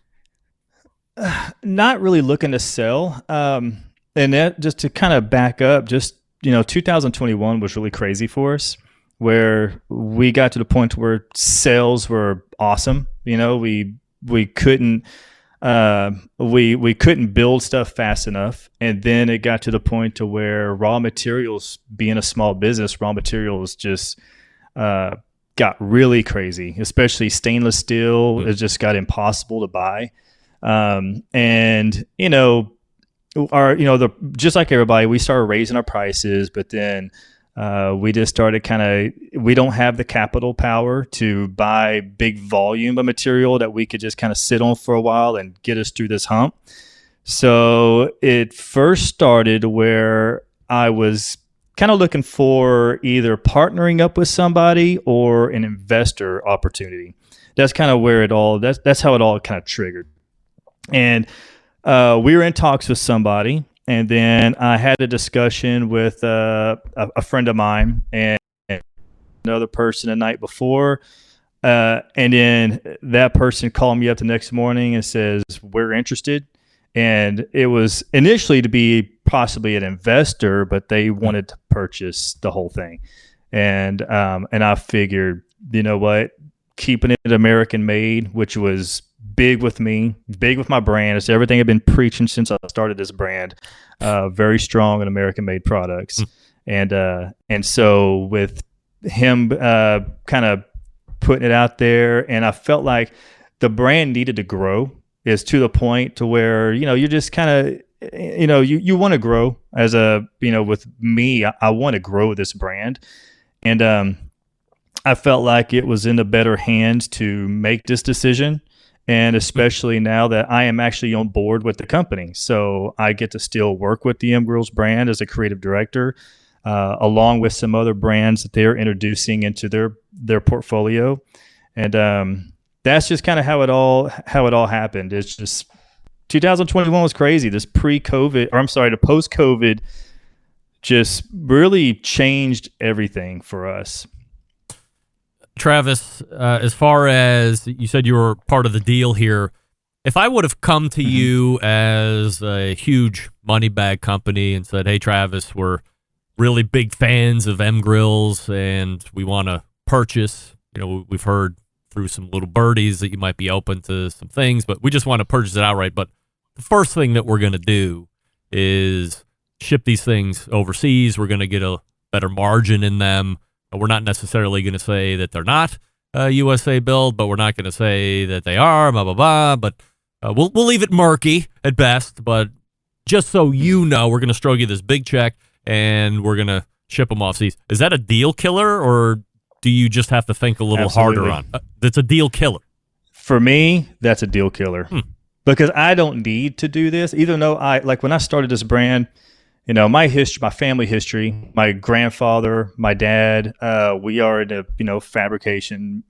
Not really looking to sell. And that, just to kind of back up, 2021 was really crazy for us, where we got to the point where sales were awesome. We couldn't we couldn't build stuff fast enough, and then it got to the point to where raw materials, being a small business, raw materials just got really crazy, especially stainless steel. It just got impossible to buy. And just like everybody, we started raising our prices, but then we just started we don't have the capital power to buy big volume of material that we could just kind of sit on for a while and get us through this hump. So it first started where I was kind of looking for either partnering up with somebody or an investor opportunity. That's kind of where that's how it all kind of triggered. And we were in talks with somebody, and then I had a discussion with a friend of mine and another person the night before. And then that person called me up the next morning and says, we're interested. And it was initially to be possibly an investor, but they wanted to purchase the whole thing. And I figured, you know what, keeping it American made, which was big with me, big with my brand. It's everything I've been preaching since I started this brand. Very strong in American made products. And so with him kind of putting it out there, and I felt like the brand needed to grow. Is to the point to where, you're just kind of, you want to grow as with me, I want to grow this brand. And I felt like it was in the better hands to make this decision. And especially now that I am actually on board with the company. So I get to still work with the M Grills brand as a creative director, along with some other brands that they're introducing into their portfolio. And, that's just kind of how it all happened. It's just 2021 was crazy. This the post-COVID just really changed everything for us. Travis, as far as you said, you were part of the deal here. If I would have come to you as a huge money bag company and said, "Hey, Travis, we're really big fans of M Grills and we want to purchase," we've heard through some little birdies that you might be open to some things, but we just want to purchase it outright. But the first thing that we're going to do is ship these things overseas. We're going to get a better margin in them. We're not necessarily going to say that they're not USA built, but we're not going to say that they are, blah, blah, blah. But we'll leave it murky at best. But just so you know, we're going to stroke you this big check and we're going to ship them off seas. Is that a deal killer, or do you just have to think a little harder on it? That's a deal killer. For me, that's a deal killer. Because I don't need to do this, even though when I started this brand, my family history, my grandfather, my dad, we are in a fabrication,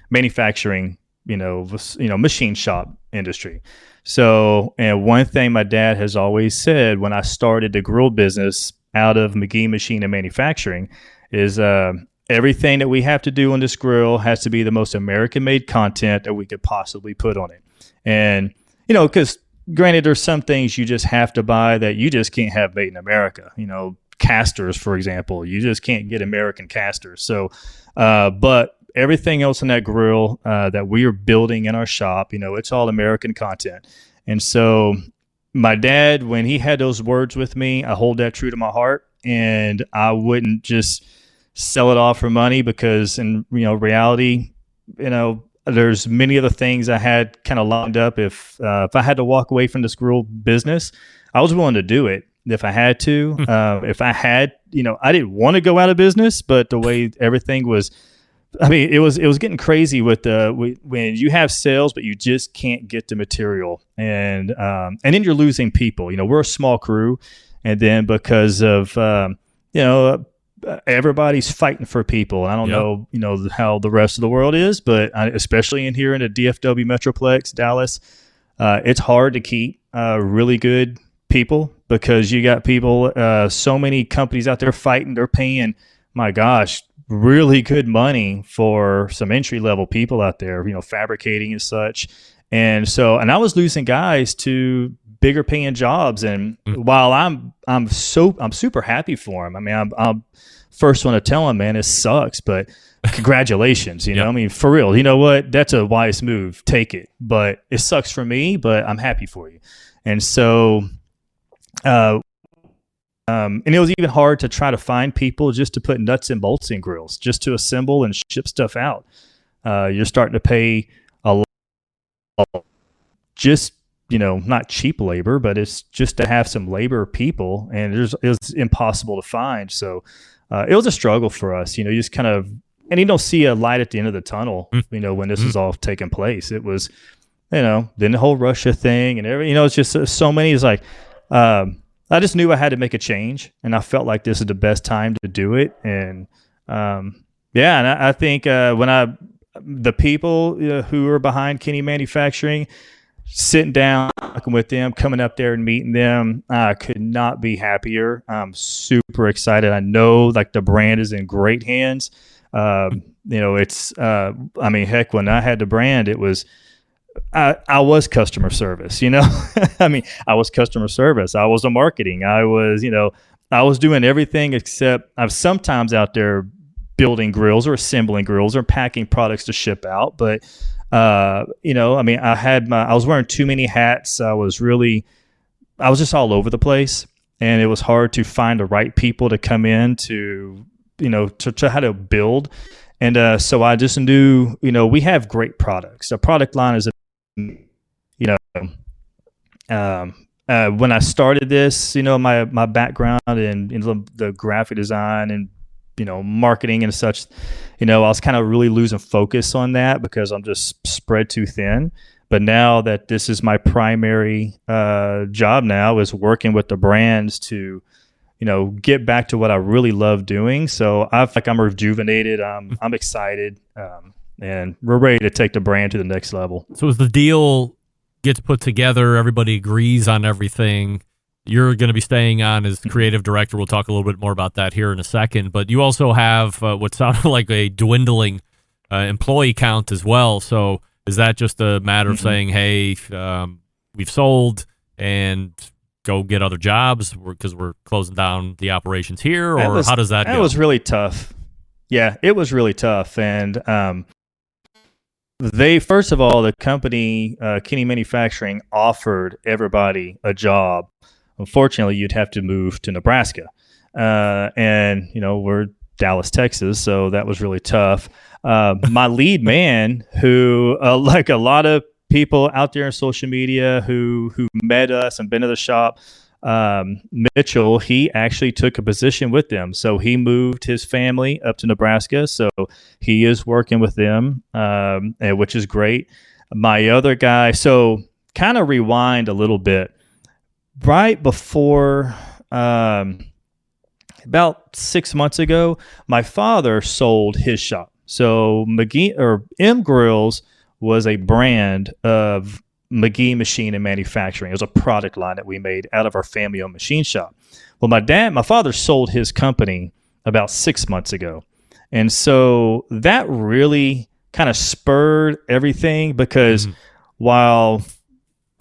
manufacturing, machine shop industry. So, and one thing my dad has always said when I started the grill business out of McGee Machine and Manufacturing is, everything that we have to do on this grill has to be the most American-made content that we could possibly put on it. And, because granted, there's some things you just have to buy that you just can't have made in America. Casters, for example. You just can't get American casters. So, but everything else in that grill that we are building in our shop, it's all American content. And so my dad, when he had those words with me, I hold that true to my heart. And I wouldn't just sell it off for money because in reality, there's many other things I had kind of lined up. If I had to walk away from this grill business, I was willing to do it if I had to. If I had, I didn't want to go out of business, but the way everything was, it was getting crazy with when you have sales, but you just can't get the material, and then you're losing people. We're a small crew, and then because of everybody's fighting for people. I don't know, how the rest of the world is, but especially in here in the DFW Metroplex, Dallas, it's hard to keep really good people because you got people, so many companies out there fighting. They're paying, my gosh, really good money for some entry level people out there, fabricating and such. And I was losing guys to bigger paying jobs. And while I'm super happy for them. I'm first one to tell them, man, it sucks, but congratulations. For real, you know what? That's a wise move. Take it. But it sucks for me, but I'm happy for you. And so, and it was even hard to try to find people just to put nuts and bolts in grills, just to assemble and ship stuff out. You're starting to pay a lot, just, not cheap labor, but it's just to have some labor people, and it was impossible to find. So it was a struggle for us, you just kind of, and you don't see a light at the end of the tunnel, when this is all taking place. It was, then the whole Russia thing and everything, it's just so many. It's like, I just knew I had to make a change, and I felt like this is the best time to do it. And and I think the people who are behind Kinney Manufacturing, sitting down, talking with them, coming up there and meeting them, I could not be happier. I'm super excited. I know like the brand is in great hands. It's heck, when I had the brand, it was I was customer service, I was customer service. I was a marketing. I was doing everything except I'm sometimes out there building grills or assembling grills or packing products to ship out. But, I was wearing too many hats. I was just all over the place, and it was hard to find the right people to come in to how to build. And so I just knew, we have great products. The product line is, when I started this, my background in the graphic design and, marketing and such, I was kind of really losing focus on that because I'm just spread too thin. But now that this is my primary job now, is working with the brands to, get back to what I really love doing. So I feel like I'm rejuvenated. I'm excited, and we're ready to take the brand to the next level. So as the deal gets put together, everybody agrees on everything, you're going to be staying on as creative director. We'll talk a little bit more about that here in a second. But you also have what sounded like a dwindling employee count as well. So is that just a matter of saying, hey, we've sold and go get other jobs because we're closing down the operations here? Or how does that go? That was really tough. Yeah, it was really tough. And first of all, the company, Kinney Manufacturing, offered everybody a job. Unfortunately, you'd have to move to Nebraska. And, we're Dallas, Texas, so that was really tough. My lead man, who, like a lot of people out there in social media who met us and been to the shop, Mitchell, he actually took a position with them. So he moved his family up to Nebraska. So he is working with them, which is great. My other guy, so kind of rewind a little bit. Right before, about 6 months ago, my father sold his shop. So M Grills was a brand of McGee Machine and Manufacturing. It was a product line that we made out of our family-owned machine shop. Well, my father sold his company about 6 months ago. And so that really kind of spurred everything because while,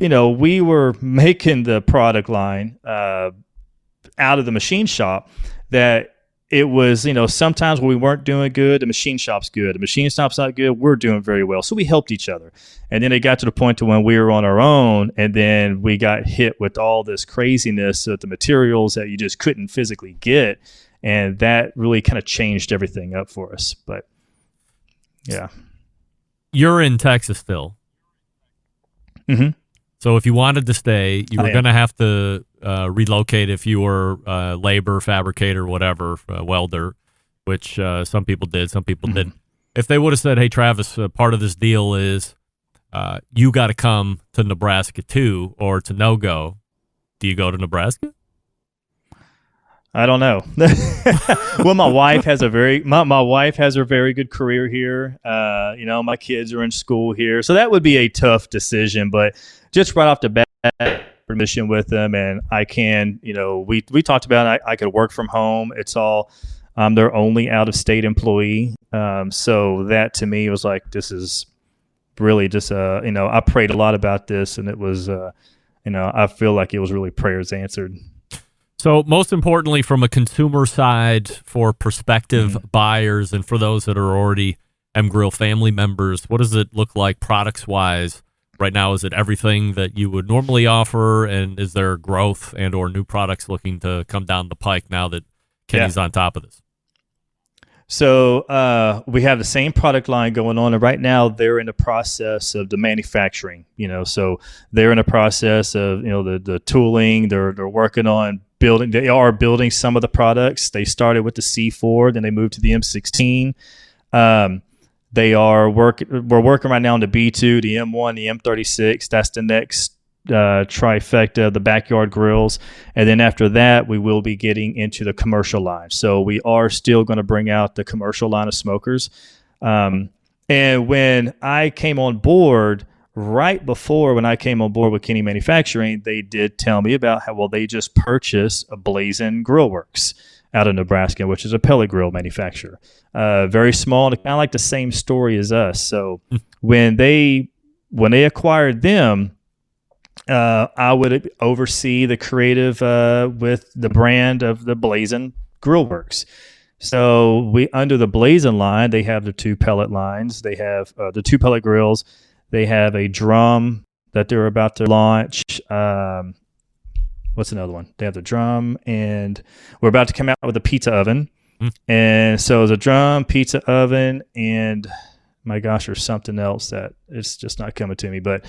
we were making the product line out of the machine shop, that it was, sometimes when we weren't doing good, the machine shop's good. The machine shop's not good, we're doing very well. So we helped each other. And then it got to the point to when we were on our own, and then we got hit with all this craziness of the materials that you just couldn't physically get. And that really kind of changed everything up for us. But, yeah. You're in Texas still. Mm-hmm. So if you wanted to stay, you were going to have to relocate if you were labor, fabricator, whatever, welder, which some people did, some people didn't. If they would have said, hey, Travis, part of this deal is you got to come to Nebraska too, or it's a no-go, do you go to Nebraska? I don't know. Well, my wife has a very good career here. My kids are in school here, so that would be a tough decision. But just right off the bat, permission with them, and I can. We talked about I could work from home. It's all I'm their only out of state employee. So that to me was like, this is really just I prayed a lot about this, and it was I feel like it was really prayers answered. So most importantly, from a consumer side, for prospective buyers and for those that are already M Grill family members, what does it look like products-wise right now? Is it everything that you would normally offer, and is there growth and or new products looking to come down the pike now that Kinney's on top of this? So we have the same product line going on, and right now they're in the process of the manufacturing. So they're in the process of the tooling. They're working on building. They are building some of the products. They started with the C4, then they moved to the M16. We're working right now on the B2, the M1, the M36. That's the next trifecta, the backyard grills, and then after that we will be getting into the commercial line. So we are still going to bring out the commercial line of smokers. And when I came on board, right before when I came on board with Kinney Manufacturing, they did tell me about how they just purchased a Blazing Grill Works out of Nebraska, which is a pellet grill manufacturer. Very small, kind of like the same story as us. So when they acquired them, I would oversee the creative with the brand of the Blazing Grill Works. So under the Blazing line, they have the 2 pellet lines. They have the 2 pellet grills. They have a drum that they're about to launch. What's another one? They have the drum, and we're about to come out with a pizza oven. And so the drum, pizza oven, and my gosh, there's something else that it's just not coming to me. But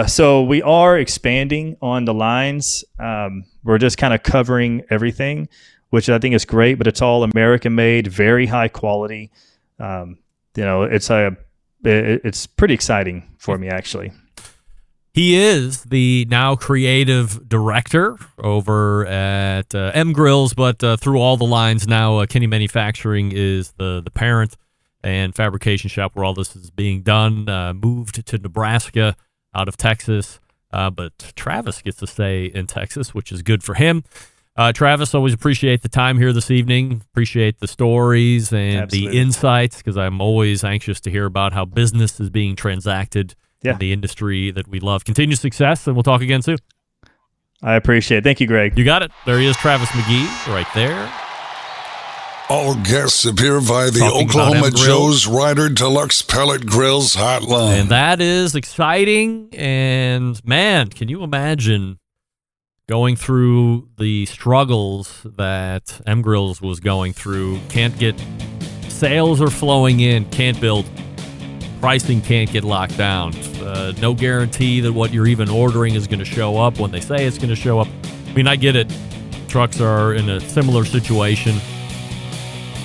so we are expanding on the lines. We're just kind of covering everything, which I think is great, but it's all American made, very high quality. It's pretty exciting for me, actually. He is the now creative director over at M Grills, but through all the lines now, Kinney Manufacturing is the parent and fabrication shop where all this is being done. Moved to Nebraska out of Texas, but Travis gets to stay in Texas, which is good for him. Travis, always appreciate the time here this evening. Appreciate the stories and the insights, because I'm always anxious to hear about how business is being transacted in the industry that we love. Continued success, and we'll talk again soon. I appreciate it. Thank you, Greg. You got it. There he is, Travis McGee, right there. All guests appear via the Talking Oklahoma Joe's Ryder Deluxe Pellet Grills hotline. And that is exciting. And, man, can you imagine going through the struggles that M Grills was going through? Can't get sales are flowing in, can't build. Pricing can't get locked down. No guarantee that what you're even ordering is going to show up when they say it's going to show up. I mean, I get it. Trucks are in a similar situation.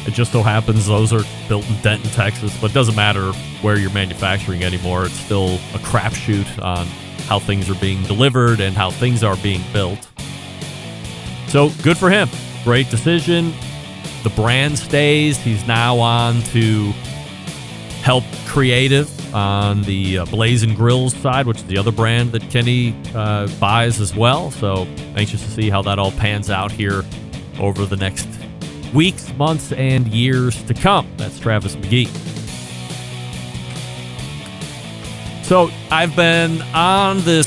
It just so happens those are built in Denton, Texas, but it doesn't matter where you're manufacturing anymore. It's still a crapshoot on how things are being delivered and how things are being built. So good for him. Great decision. The brand stays. He's now on to help creative on the Blazing Grills side, which is the other brand that Kinney buys as well. So anxious to see how that all pans out here over the next weeks, months, and years to come. That's Travis McGee. So I've been on this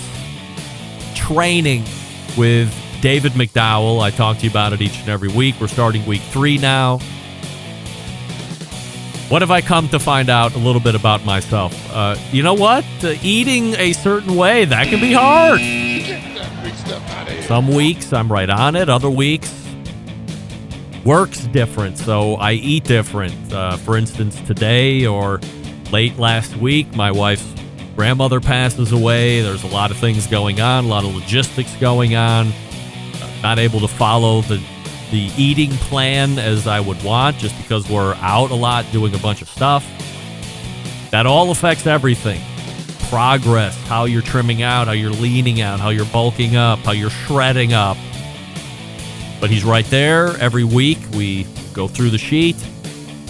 training with David McDowell. I talk to you about it each and every week. We're starting week 3 now. What have I come to find out a little bit about myself? You know what? Eating a certain way, that can be hard. Some weeks I'm right on it. Other weeks, work's different, so I eat different. For instance, today or late last week, my wife's grandmother passes away. There's a lot of things going on, a lot of logistics going on. Not able to follow the eating plan as I would want, just because we're out a lot doing a bunch of stuff. That all affects everything. Progress, how you're trimming out, how you're leaning out, how you're bulking up, how you're shredding up. But he's right there every week. We go through the sheet,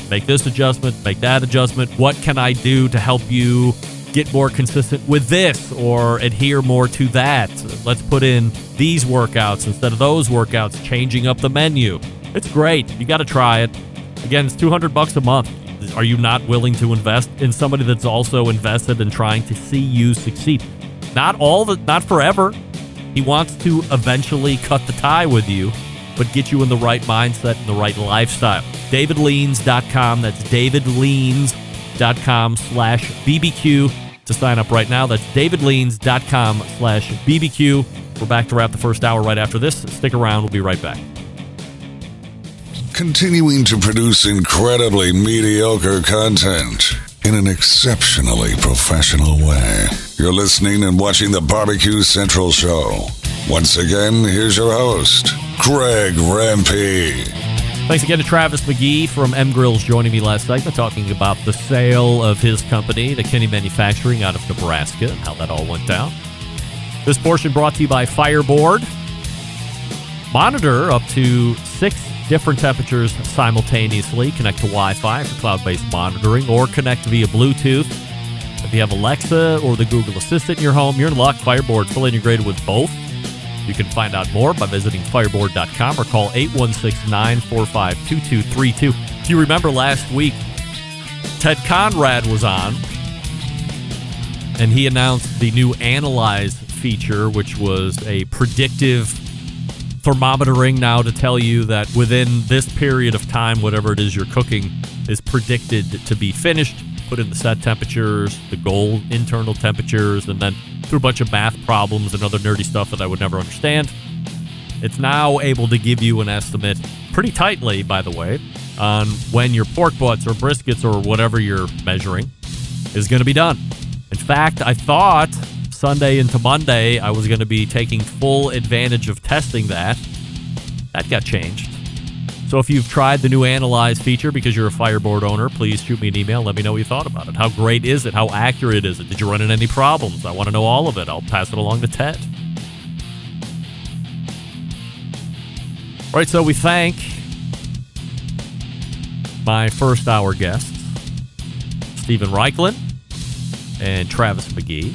make this adjustment, make that adjustment. What can I do to help you get more consistent with this or adhere more to that? Let's put in these workouts instead of those workouts, changing up the menu. It's great. You got to try it. Again, it's $200 a month. Are you not willing to invest in somebody that's also invested in trying to see you succeed? Not forever. He wants to eventually cut the tie with you, but get you in the right mindset and the right lifestyle. DavidLeans.com. That's DavidLeans.com/BBQ. It's to sign up right now. That's davidleans.com/BBQ. We're back to wrap the first hour right after this. Stick around. We'll be right back. Continuing to produce incredibly mediocre content in an exceptionally professional way. You're listening and watching the Barbecue Central Show. Once again, here's your host, Greg Rempe. Thanks again to Travis McGee from M Grills joining me last segment, talking about the sale of his company to Kinney Manufacturing out of Nebraska and how that all went down. This portion brought to you by Fireboard. Monitor up to 6 different temperatures simultaneously. Connect to Wi-Fi for cloud-based monitoring or connect via Bluetooth. If you have Alexa or the Google Assistant in your home, you're in luck. Fireboard's fully integrated with both. You can find out more by visiting fireboard.com or call 816-945-2232. If you remember last week, Ted Conrad was on, and he announced the new Analyze feature, which was a predictive thermometering now to tell you that within this period of time, whatever it is you're cooking is predicted to be finished. Put in the set temperatures, the goal internal temperatures, and then through a bunch of math problems and other nerdy stuff that I would never understand. It's now able to give you an estimate pretty tightly, by the way, on when your pork butts or briskets or whatever you're measuring is going to be done. In fact, I thought Sunday into Monday I was going to be taking full advantage of testing that. That got changed. So if you've tried the new Analyze feature because you're a Fireboard owner, please shoot me an email. Let me know what you thought about it. How great is it? How accurate is it? Did you run into any problems? I want to know all of it. I'll pass it along to Ted. All right, so we thank my first hour guests, Stephen Reichlin and Travis McGee.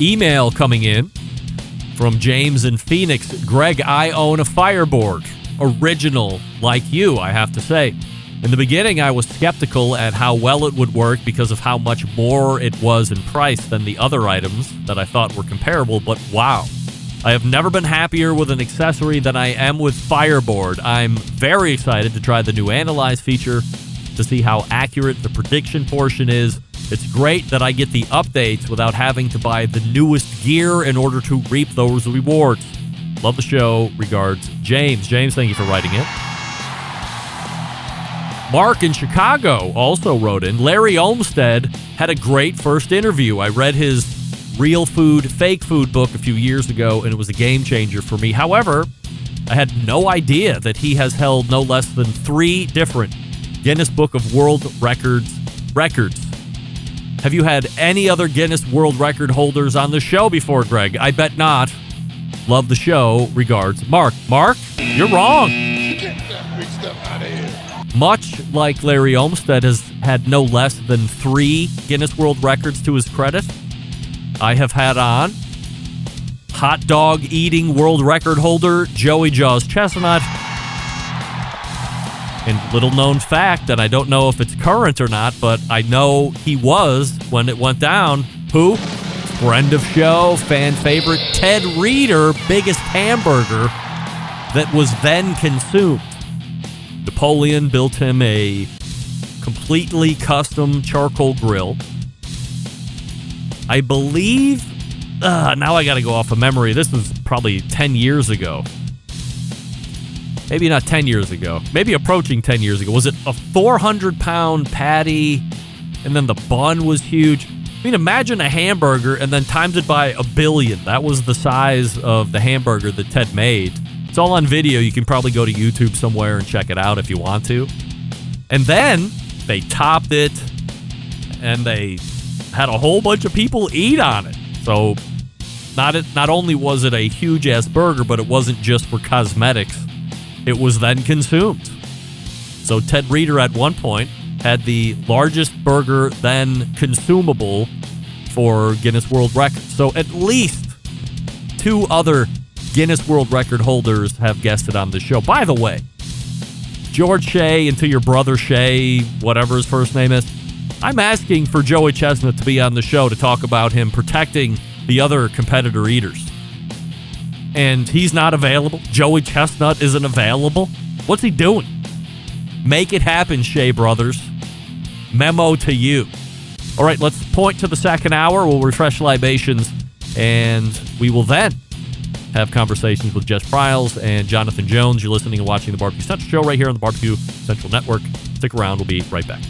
Email coming in from James in Phoenix. Greg, I own a Fireboard. Original, like you, I have to say. In the beginning, I was skeptical at how well it would work because of how much more it was in price than the other items that I thought were comparable, but wow. I have never been happier with an accessory than I am with Fireboard. I'm very excited to try the new Analyze feature to see how accurate the prediction portion is. It's great that I get the updates without having to buy the newest gear in order to reap those rewards. Love the show. Regards, James. James, thank you for writing it. Mark in Chicago also wrote in. Larry Olmsted had a great first interview. I read his Real Food, Fake Food book a few years ago, and it was a game changer for me. However, I had no idea that he has held no less than 3 different Guinness Book of World Records. Have you had any other Guinness World Record holders on the show before, Greg? I bet not. Love the show. Regards, Mark. Mark, you're wrong. Get that big stuff out of here. Much like Larry Olmsted has had no less than 3 Guinness World Records to his credit, I have had on hot dog eating world record holder Joey Jaws Chestnut. And little known fact, and I don't know if it's current or not, but I know he was when it went down. Who? Friend of show, fan favorite, Ted Reeder, biggest hamburger that was then consumed. Napoleon built him a completely custom charcoal grill. I believe, now I got to go off of memory. This was probably 10 years ago. Maybe not 10 years ago. Maybe approaching 10 years ago. Was it a 400-pound patty, and then the bun was huge? I mean, imagine a hamburger and then times it by 1 billion. That was the size of the hamburger that Ted made. It's all on video. You can probably go to YouTube somewhere and check it out if you want to. And then they topped it, and they had a whole bunch of people eat on it. So not only was it a huge-ass burger, but it wasn't just for cosmetics. It was then consumed. So Ted Reeder at one point had the largest burger then consumable for Guinness World Records. So at least 2 other Guinness World Record holders have guested on the show. By the way, George Shea, and to your brother Shea, whatever his first name is, I'm asking for Joey Chestnut to be on the show to talk about him protecting the other competitor eaters. And he's not available. Joey Chestnut isn't available. What's he doing? Make it happen, Shea Brothers. Memo to you. All right, let's point to the second hour. We'll refresh libations, and we will then have conversations with Jess Pryles and Jonathan Jones. You're listening and watching the Barbecue Central Show right here on the Barbecue Central Network. Stick around. We'll be right back.